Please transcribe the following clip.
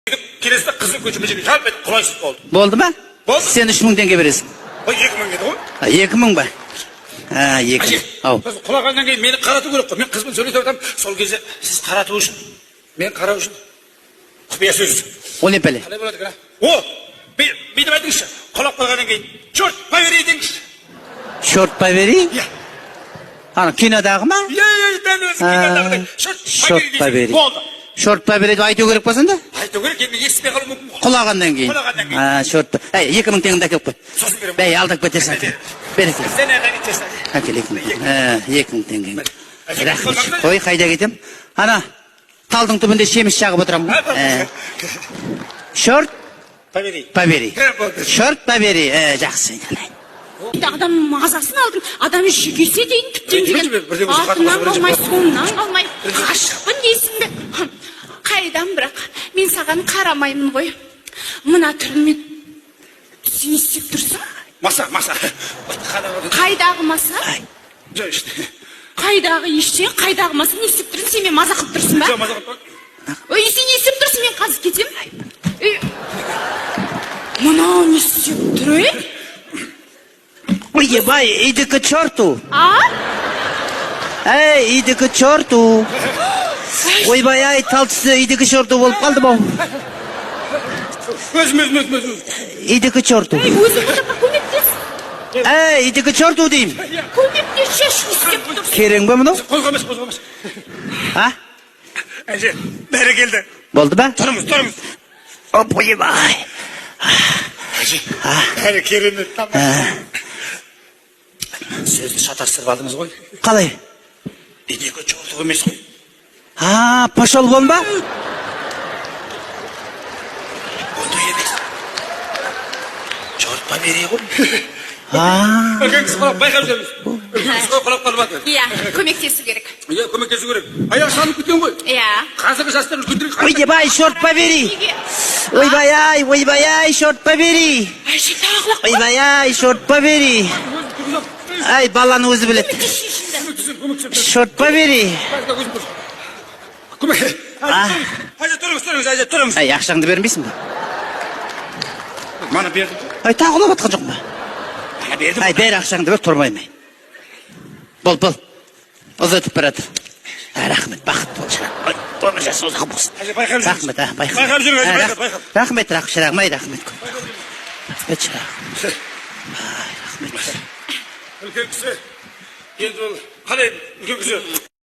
Келесide қызыл көшірмешеге жалп етіп құлайсыз болды. Болды ма? Болды. Сен 3000 теңге бересің. Ой, 2000 деді ғой. 2000 ба? 2000. Ау. Құлағаннан кейін мені қарату керек қой. Мен қызбен сөйлесіп жатамын. Сол кезде сіз қарату үшін, мен қарау үшін құпия сөз. О не пәле? Қалай болады екен? О, бүйтіп айтыңызшы. Құлап қойғаннан кейін, черт повери деңізші. Черт повери? Иә. Ана кинодағы ма? Иә, дәл өзі кинодағыдай. Черт повери. Болды. Черт повери деп айту керек болсаң да? Айту керек, енді естіпей қалу мүмкін ғой. Құлағаннан кейін. Құлағаннан кейін. Черт. 2000 теңгені әкеліп қой. Сосын беремін. Бәй, алдап кетерсің. Берекелі. Сен әне кетесің. Әкел 2000 теңге. Рахмет. Қой, қайда кетем? Ана, талдың түбінде шеміс жағып отырамын. Черт повери. Черт повери. Жақсы. Адам мазасын алдың, адам жегесе дейін түптен деген артынан қалмай, соңынан қалмай, ғашықпын дейсің бе? Қайдан бірақ, мен саған қарамаймын ғой. Мына түріңмен сен істеп тұрсың? Маса. Қайдағы маса? Жоқ іште. Қайдағы ештен, қайдағы маса не істеп тұрсың? Сен мен мазақ қылып тұрсың ба? Жоқ, мазақ қылып. Ой, сен не істеп тұрсың? Мен қазір кетем. Мынау не істеп тұр, Ой, ебай, иди к черту. А? Эй, иди к черту. Ойбай, талтысы иди к черту болып қалды бұл. Өзім. Иди к черту. Ей, өзің бұтапа көмектес. Эй, иди к черту деймін. Көмектес, шеш, не істеп тұрсың? Керең бе мұны? Қозғамас. А? Әже, бәрі келді. Болды ба? Тұрыңыз. Оп, ойбай. Әже, бәрі керемет. Сөзді шатастырып алдыңыз ғой. Қалай? Идекі чортық емес қой. Пошел вон ба? Ондай емес. Чорт повери ғой. Үлкен кісі құлап, байқап жүрміз. Үлкен кісі құлап қалып. Иә, көмектесу керек. Иә, көмектесу керек. Аяқ салып кеткен ғой. Иә. Қазіргі жастар үлкендер. Ойбай, черт повери. Ойбай, черт повери. Әже, тағылақ. Ойбай, черт повери. Ай, баланы өзі біледі. Черт повери. Әже, тұрыңыз. Ай, ақшаңды бермейсің ба? Мана бердім. Ай, тағылап атқан жоқ ба? Мана бердім. Ай, бер ақшаңды бер, тұрмаймай. Бол. Ұзатып барады. Рахмет, бақыт бол шырақ. Ой, өмір жасы ұзақ болсын. Әже, байқап жүріңіз. Рахмет, байқап. Байқап жүріңіз, байқап. Рахмет, шырағым, ай, рахмет. Рахмет, шырағым. Үлкен кісі. Енді ол, қалай үлкен кісі?